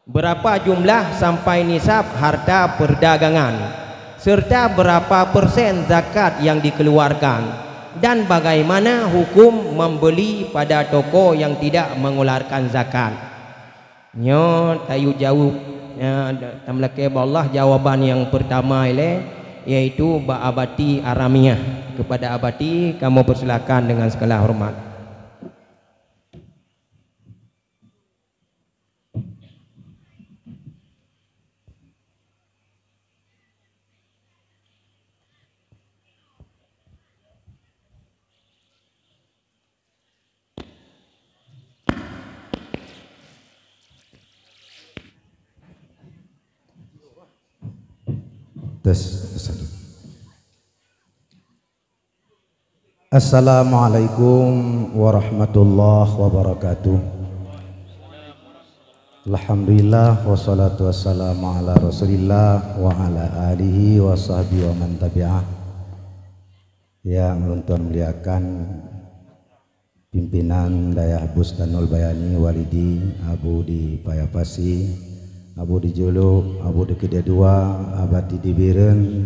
berapa jumlah sampai nisab harta perdagangan, serta berapa persen zakat yang dikeluarkan, dan bagaimana hukum membeli pada toko yang tidak mengeluarkan zakat. Nyo tayu jawab tamlake Allah jawaban yang pertama yaitu Abati Aramiah. Kepada Abati kamu persilakan dengan segala hormat. Assalamualaikum warahmatullahi wabarakatuh. Alhamdulillah wassalatu wassalamu ala rasulillah wa ala alihi wa sahbihi wa man tabi'ah. Yang Tuhan muliakan pimpinan Dayah Bustanul Bayani Walidi Abu di Payapasi, Abu di Jolo, Abu di Kedua, Abadi di Biren,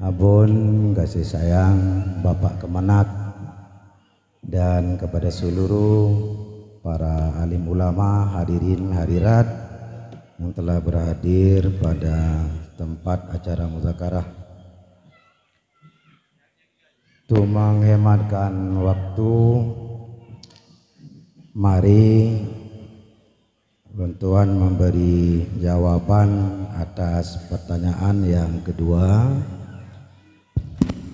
Abon kasih sayang Bapak Kemenak, dan kepada seluruh para alim ulama, hadirin hadirat yang telah berhadir pada tempat acara muzakarah. Untuk menghematkan waktu, mari Tuhan memberi jawaban atas pertanyaan yang kedua.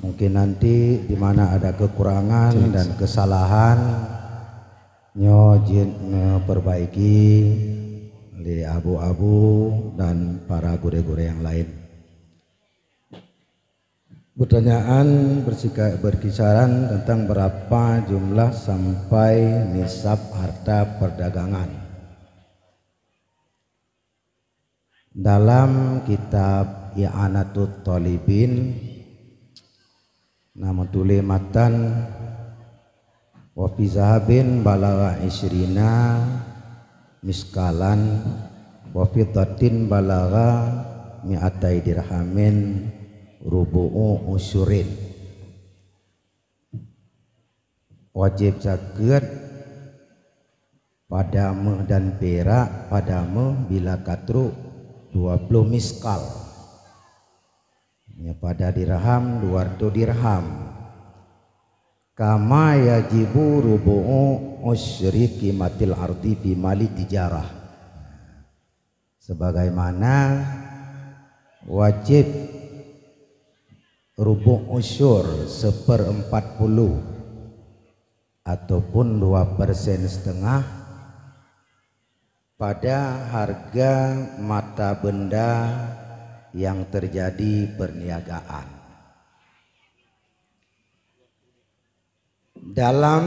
Mungkin nanti di mana ada kekurangan dan kesalahan nyojin perbaiki oleh abu-abu dan para gure-gure yang lain. Pertanyaan berkisaran tentang berapa jumlah sampai nisab harta perdagangan. Dalam kitab I'anatut Thalibin nama tulis matan wa fi zahabin balagha isyrina miskalan wa fi dhatin balagha mi'atai dirhamin rubu'u usyurin. Wajib zakat pada meh dan perak pada meh bila katru 20 miskal, ya, pada dirham 200 dirham. Kama yajibu rubu'u usyri qimatil ardi fi mali tijarah, sebagaimana wajib rubu' usyur 1/40 ataupun 2,5% pada harga mata benda yang terjadi perniagaan. Dalam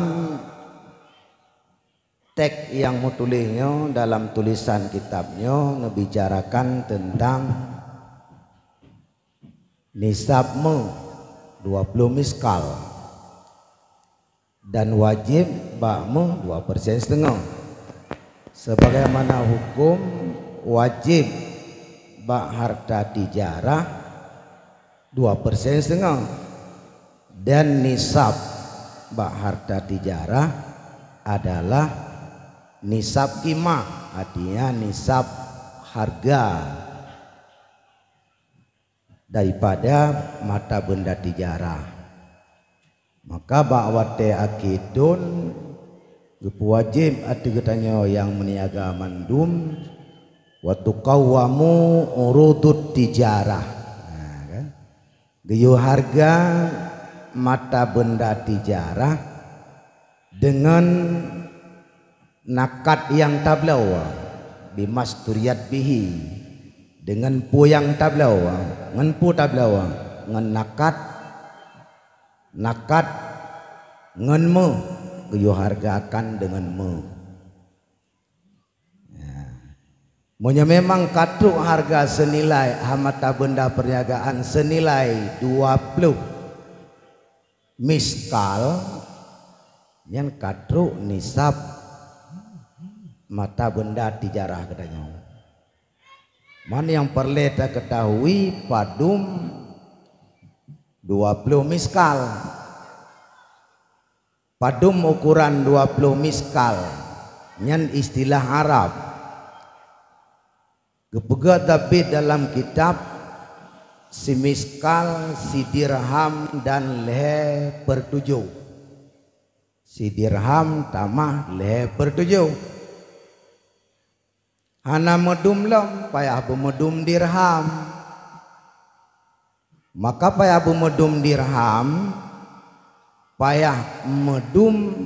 teks yang mutulisnya dalam tulisan kitabnya ngebicarakan tentang nisabmu 20 miskal dan wajib bakmu 2,5%. Sebagaimana hukum wajib bak harta tijarah 2,5% dan nisab bak harta tijarah adalah nisab qimah, artinya nisab harga daripada mata benda tijarah. Maka ba'wate akidun wajib arti katanya yang meniaga mandum wa tuqawwamu urudut tijarah. Nah, kan? Geyo harga mata benda tijarah dengan nakat yang tablaw bimasturiat bihi, dengan puyang tablaw ngan pu tablaw ngan nakat ngan me geyo hargakan dengan me. Monya memang katruk harga senilai mata benda perniagaan senilai 20 miskal yang katruk nisab mata benda tijarah katanya. Mana yang perlu kita ketahui padum 20 miskal. Padum ukuran 20 miskal. Nyan istilah Arab. Kepegat tapi dalam kitab si miskal, si dirham dan le per 7. Si dirham tamah le per 7. Hana medum lam payah bemedum dirham. Maka payah bemedum dirham, payah medum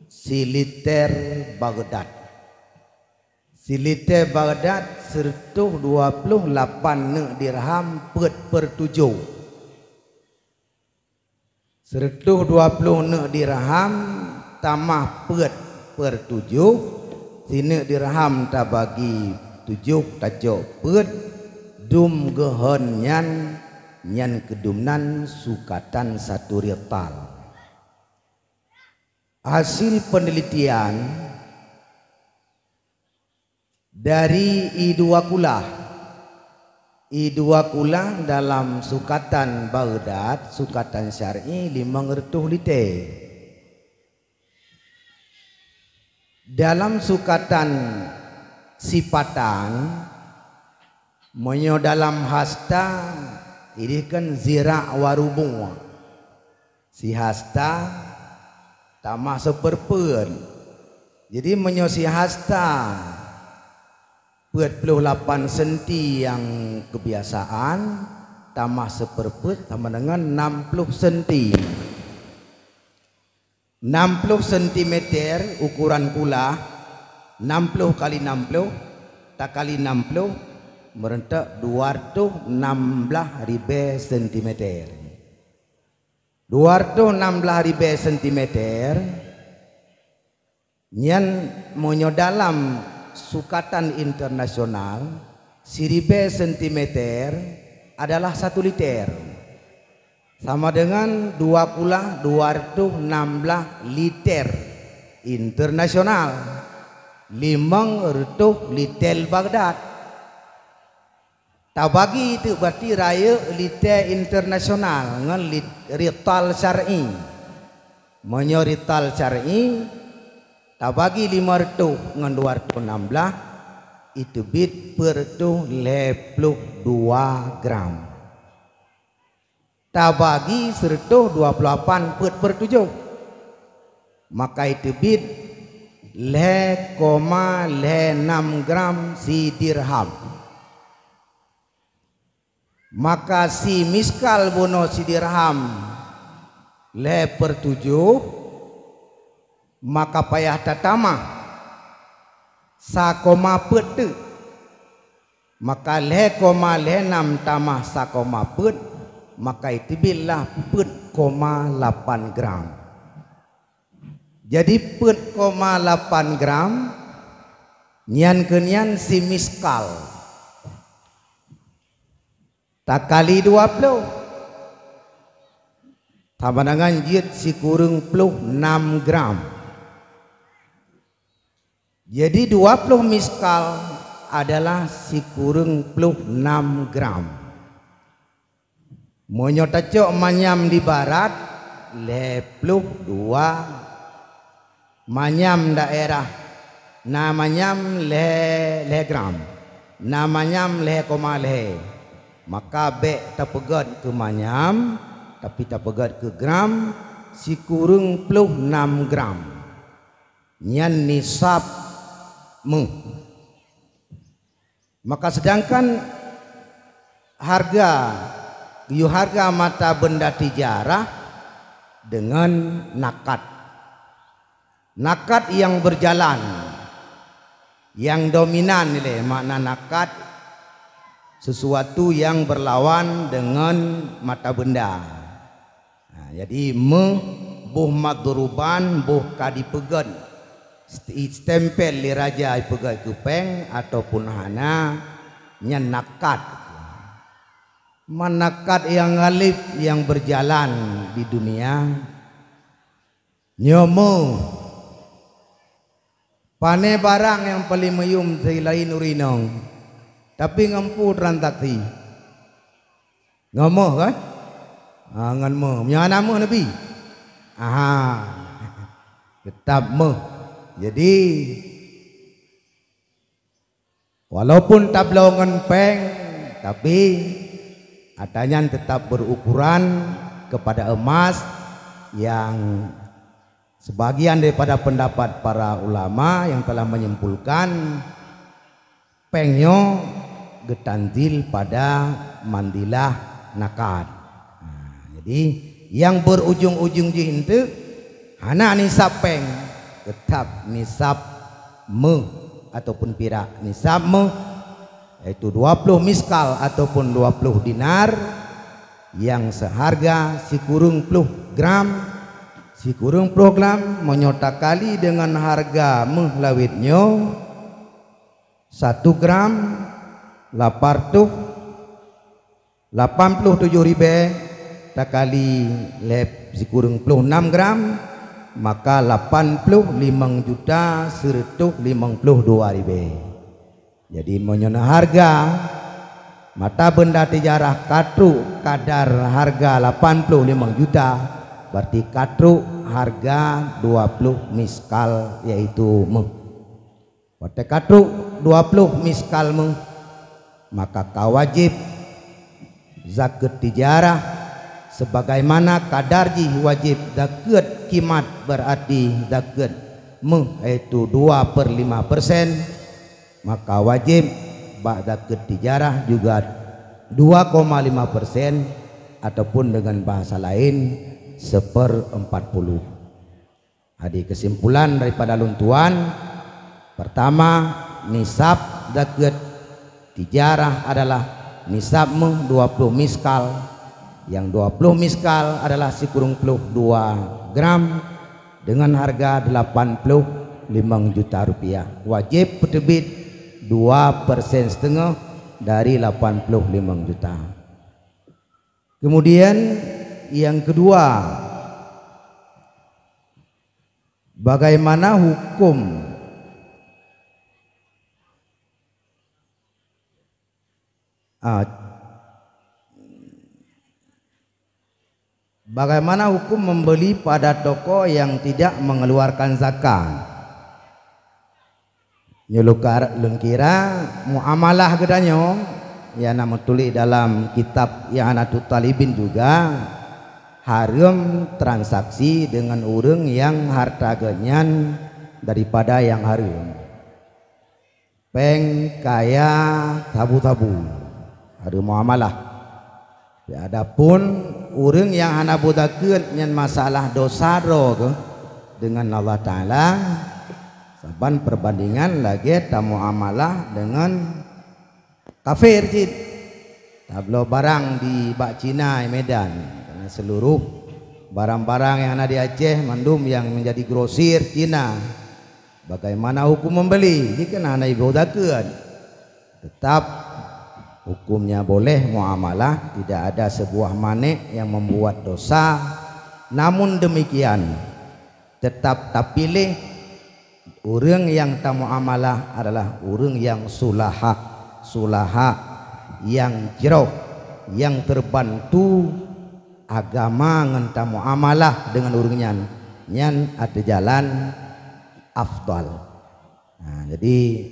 siliter Baghdad. Siliter Baghdad sertuh 28 ne dirham per 7. Sertuh 20 ne dirham tamah per 7. Sini dirham tak bagi 7 tajuk pet dum gehon nyan kedumnan sukatan 1 rital. Hasil penelitian dari I2 Kulah dalam sukatan Baghdad, sukatan syar'i 500 liter. Dalam sukatan sipatan monyo dalam hasta ini kan zira warubu. Si hasta tamah seperpun. Jadi monyo si hasta 48 senti yang kebiasaan tamah seperput sama dengan 60 senti. 60 cm ukuran kula 60 kali 60 tak kali 60 merentak 216 ribu cm. 216 ribu cm nyan monyo dalam sukatan internasional 1000 cm adalah 1 liter. Sama dengan 216 liter internasional 500 liter Baghdad. Tak bagi itu berarti raya liter internasional dengan rital syar'i. Menyo rital syar'i tak bagi 500 dengan 216 itu bit per 22 gram. Tak bagi 128 per 7. Maka itu bit 0,6 gram si dirham. Maka si miskal bono si dirham 0 per 7. Maka payah tatama sakoma pet. Maka 0,6 tamah sakoma pet. Maka itu bila 4,8 gram. Jadi 4,8 gram nyan kenyan si miskal tak kali 20 sama dengan jit si kurang 6 gram. Jadi 20 miskal adalah si kurang 6 gram. Monyo tacok manyam di barat 22 manyam daerah namanyam le gram namanyam le koma le. Maka be tapegat ke manyam tapi tapegat ke gram si kurang 6 gram nyan nisab mu. Maka sedangkan harga mata benda tijarah dengan nakat yang berjalan yang dominan ini makna nakat sesuatu yang berlawan dengan mata benda. Nah, jadi buh madruban buh kadipegan stempel li raja ipegai kupeng ataupun hana nyan nakat. Manakat yang galib yang berjalan di dunia nyomo pane barang yang paling mayum selain urinong tapi ngempu transaksi ngomong kan ngan mo nya nama nabi tetap mo. Jadi walaupun tablongan peng tapi adanya tetap berukuran kepada emas yang sebagian daripada pendapat para ulama yang telah menyimpulkan pengnya getantil pada mandilah nakad. Jadi yang berujung-ujung itu hana nisab peng tetap nisab me ataupun pirak nisab me yaitu 20 miskal ataupun 20 dinar yang seharga sikurung puluh gram menyota kali dengan harga meh lawitnya 1 gram 87 ribu tak kali lep sikurung puluh 6 gram maka 85 juta 152 ribu. Jadi menyona harga mata benda tijarah katru kadar harga 85 juta berarti katru harga 20 miskal yaitu meh. Pada katru 20 miskal meh maka kawajib zakat tijarah sebagaimana kadarji wajib zakat kimat berarti zakat meh yaitu 2/5%, maka wajib zakat tijarah juga 2,5% ataupun dengan bahasa lain 1/40. Jadi kesimpulan daripada luntuan pertama, nisab zakat tijarah adalah nisab 20 miskal, yang 20 miskal adalah sikurung puluh 2 gram dengan harga 85 juta rupiah. Wajib terbit 2,5% dari 85 juta. Kemudian yang kedua, bagaimana hukum membeli pada toko yang tidak mengeluarkan zakat? Nyelukar lengkira muamalah gedanya ya nama tulis dalam kitab I'anatul Talibin juga haram transaksi dengan orang yang harta genyan daripada yang haram. Peng kaya tabu-tabu haram muamalah. Ya, adapun orang yang hana budakeun nyan masalah dosa ro dengan Allah Taala saban perbandingan lagi tamu amalah dengan kafir cid tablo barang di Bak Cina Medan karena seluruh barang-barang yang ada di Aceh mandum yang menjadi grosir Cina. Bagaimana hukum membeli jika hana ibadah tetap hukumnya boleh muamalah, tidak ada sebuah manik yang membuat dosa. Namun demikian tetap tak pilih orang yang tamu amalah adalah orang yang sulaha yang jauh, yang terbantu agama ngan tamu amalah dengan orangnya nyan ada jalan afdal. Nah, jadi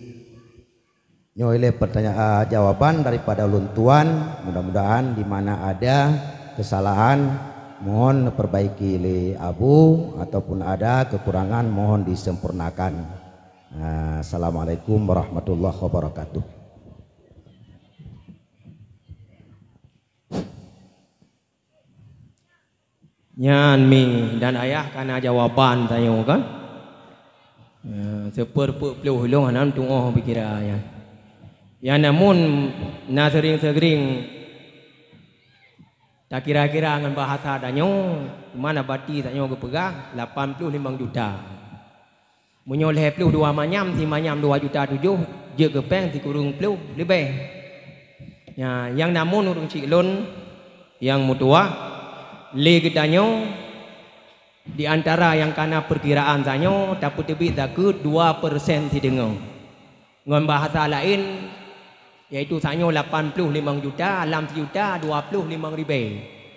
nyoile pertanyaan jawaban daripada luntuan, mudah-mudahan di mana ada kesalahan mohon perbaiki oleh Abu ataupun ada kekurangan mohon disempurnakan. Assalamualaikum warahmatullahi wabarakatuh. Nyan mi dan ayah karena jawaban tanya kan seperpuluh hulung hanam tunggu pikira ya namun na sering tak kira-kira dengan bahasa danyo mana bati danyo kepegang 85 juta menyoleh puluh 2 manyam si manyam 2 juta 7 je kepeng si kurung puluh lebih ya yang namun urung cilon yang mutua le danyo di antara yang kana perkiraan danyo dapat lebih zakat 2% si dengar dengan bahasa lain Iaitu sanyo 85 juta, alam sejuta 25 ribu.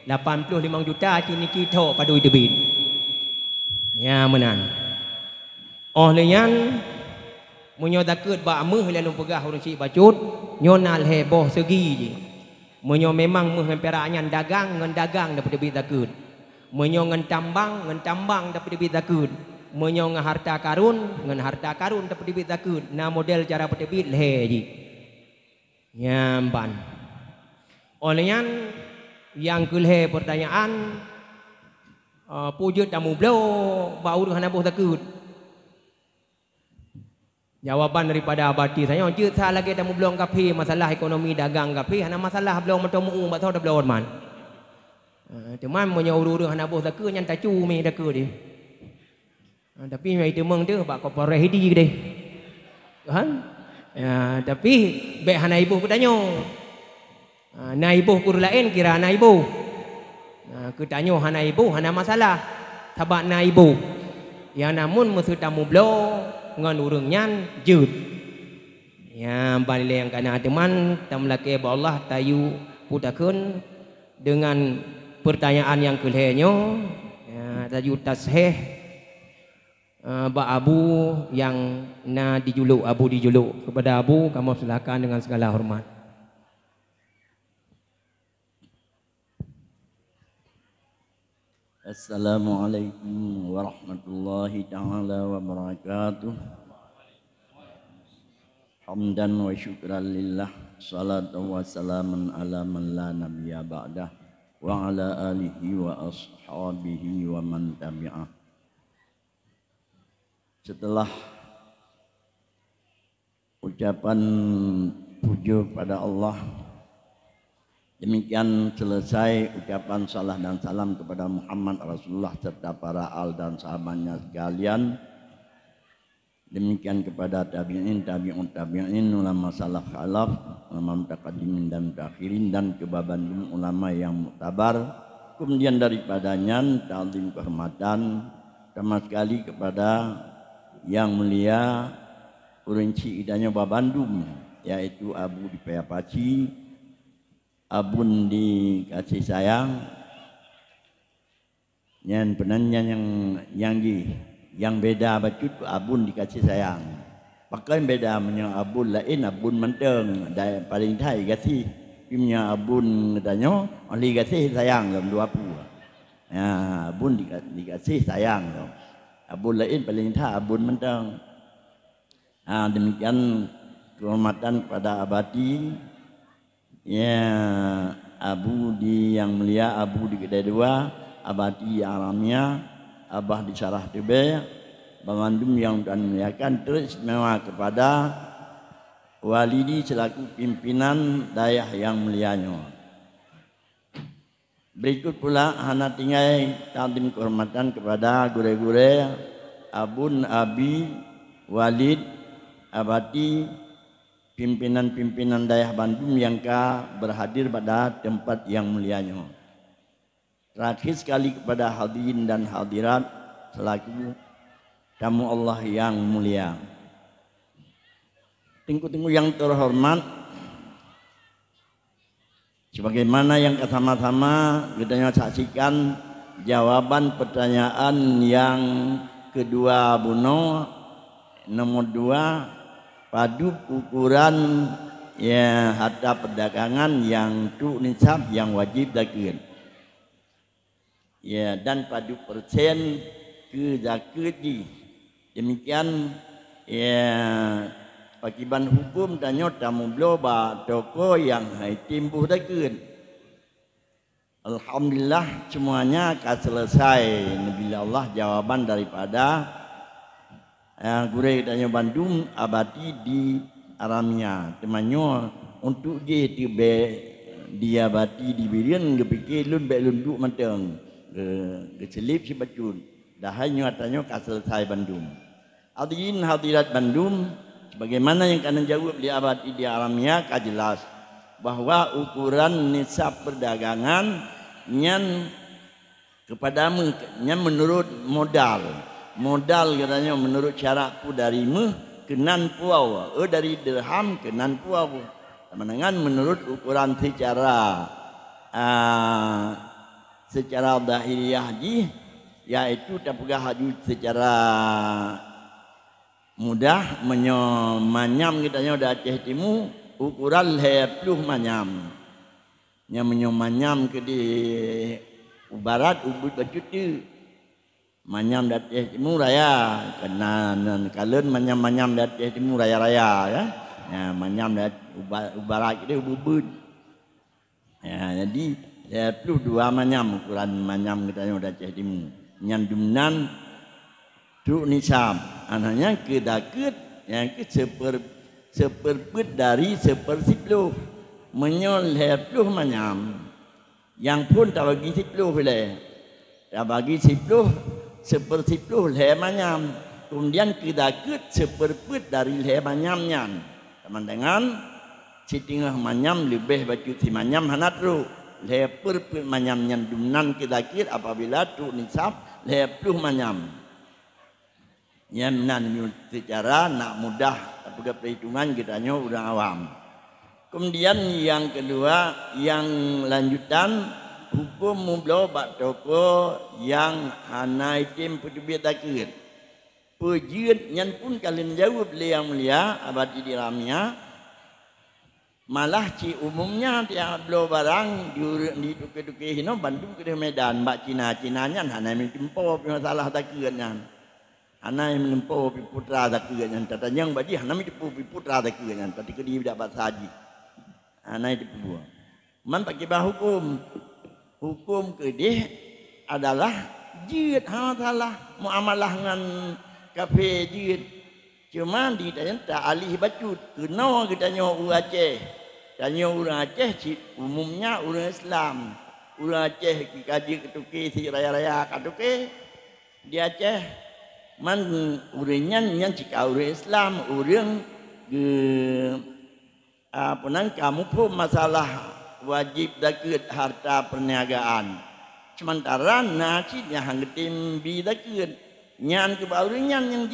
85 juta kini kita padu debit. Ya menan. Leyan munyo takut ba meh lalu pegah urang cik bacut, nyonal heboh segi je. Munyo memang meh memperanyan dagang ngan dagang dapat debit takut. Munyo ngan tambang dapat debit takut. Munyo ngan harta karun dapat debit takut. Na model cara debit leh je. Nyamban. Olehan yang kelih pertanyaan pujud tamu belo bau dengan abuh takut. Jawaban daripada abadi saya je sa lagi tamu belum kapi masalah ekonomi dagang kapi hana masalah belum bertemu batau dah belum man. Teman menyuruh hana abuh takut nyan tacu mi takut dia. Tapi mai temeng tu bak kopore hidi deh. Kan? Ya, tapi baik hana ibu bertanya. Na ibu kur lain kira hana ibu. Ku tanya hana ibu hana masalah. Sabak na ibu. Ya namun musuh tamu belo ngan urang nyan jut. Ya balik yang kana teman tamlake ba Allah tayu putakeun dengan pertanyaan yang kelihnya. Ya tayu tasheh Ba Abu yang na dijuluk Abu dijuluk kepada Abu kamu silakan dengan segala hormat. Assalamualaikum warahmatullahi taala wabarakatuh. Hamdan wa syukran lillah, salatu wa salamun ala man la nabiyya ba'dah wa ala alihi wa ashabihi wa man tabi'ah. Setelah ucapan puji pada Allah, demikian selesai ucapan salah dan salam kepada Muhammad Rasulullah serta para al dan sahabatnya sekalian. Demikian kepada tabi'in, tabi'un tabi'in, ulama salaf khalaf, ulama mutaqaddimin dan mutakhirin, dan kebaban ulama yang muktabar. Kemudian daripadanya ta'zim kehormatan sama sekali kepada yang mulia Urinci idanya Babandum, yaitu Abu di Payapaci, Abun di kasih sayang, yang penanya yang beda bacut Abun di kasih sayang. Pakai beda punya Abun lain Abun menteng, dari paling thai kasih punya Abun katanya oleh kasih sayang dalam 20. Ya Abun dikasih sayang. Abun lain paling thai Abun menteng. Demikian kehormatan kepada abadi ya Abu di yang mulia, Abu di kedai dua, abadi yang alamnya, abah di Sarah Tebe, Bangandum yang dan muliakan terus istimewa kepada walidi selaku pimpinan dayah yang mulianya. Berikut pula hana tinggal takdim kehormatan kepada gure-gure Abun, Abi, Walid, abadi, pimpinan-pimpinan daerah Bandung yang berhadir pada tempat yang mulianya. Terakhir sekali kepada hadirin dan hadirat selaku tamu Allah yang mulia. Tengku-tengku yang terhormat, sebagaimana yang sama-sama kita saksikan jawaban pertanyaan yang kedua Buno, nomor 2 padu ukuran ya harta perdagangan yang tu nisab yang wajib zakat. Ya dan padu persen ke zakat di. Demikian ya pakiban hukum tanya tamu bloba toko yang hai timbuh zakat. Alhamdulillah semuanya akan selesai. Nabi Allah jawaban daripada gurih tanya Bandung abadi di aramnya temannya untuk dia tiba dia abadi di birian gepikir lun baik lunduk matang kecelip si bacun dah hanya tanya selesai Bandung. Hadirin hadirat Bandung, sebagaimana yang kalian jawab di abadi di aramnya jelas bahwa ukuran nisab perdagangan nyan kepadamu nyan menurut modal katanya menurut syaratku dari kenan puau dari dirham kenan puau dengan menurut ukuran secara dahiliyah yaitu tapugah haju secara mudah manyam kitanya udah Aceh Timur ukuran 20 manyam nya manyam ke di barat ubud bacut tu manyam dat Aceh Timur raya kena kalen manyam dat Aceh Timur raya ya. Ya manyam dat barat kita ubud. Ya jadi 22 manyam ukuran manyam kita udah Aceh Timur. Nyandumnan tu nisab anaknya kedaket yang ke seperput dari 10 menyol 20 manyam yang pun tak bagi 10 boleh tak bagi 10 le manyam kemudian kedaket seperput dari le manyamnya teman dengan citingah manyam lebih baju si manyam hanatru le perput manyam nyandumnan kedaket apabila tu nisab 20 manyam yang secara nak mudah tapi perhitungan kitanya orang awam. Kemudian yang kedua yang lanjutan hukum mublo bak toko yang hanai tim putubia takir pejut yang pun kalian jawab yang mulia abadi di dalamnya malah ci umumnya tiap belo barang di tuke-tuke hino Bandung ke Medan bak Cina-Cinanya hanai mentempo masalah takirnya hanai menempuh putra takirnya tatanya yang badi hanai menempuh putra takirnya tadi ke dia dapat saji hanai dipubuh man pakai bah hukum kedih adalah jid salah muamalah dengan kafe jid cuma di tanya tak alih bacut kena kitanya orang Aceh tanya orang Aceh umumnya orang Islam orang Aceh kaji ketuki si raya-raya katuke di Aceh man urangnya yang jika orang Islam orang kamu pun masalah wajib zakat harta perniagaan sementara nasi yang hanggetim bi zakat nyan ke baurinya yang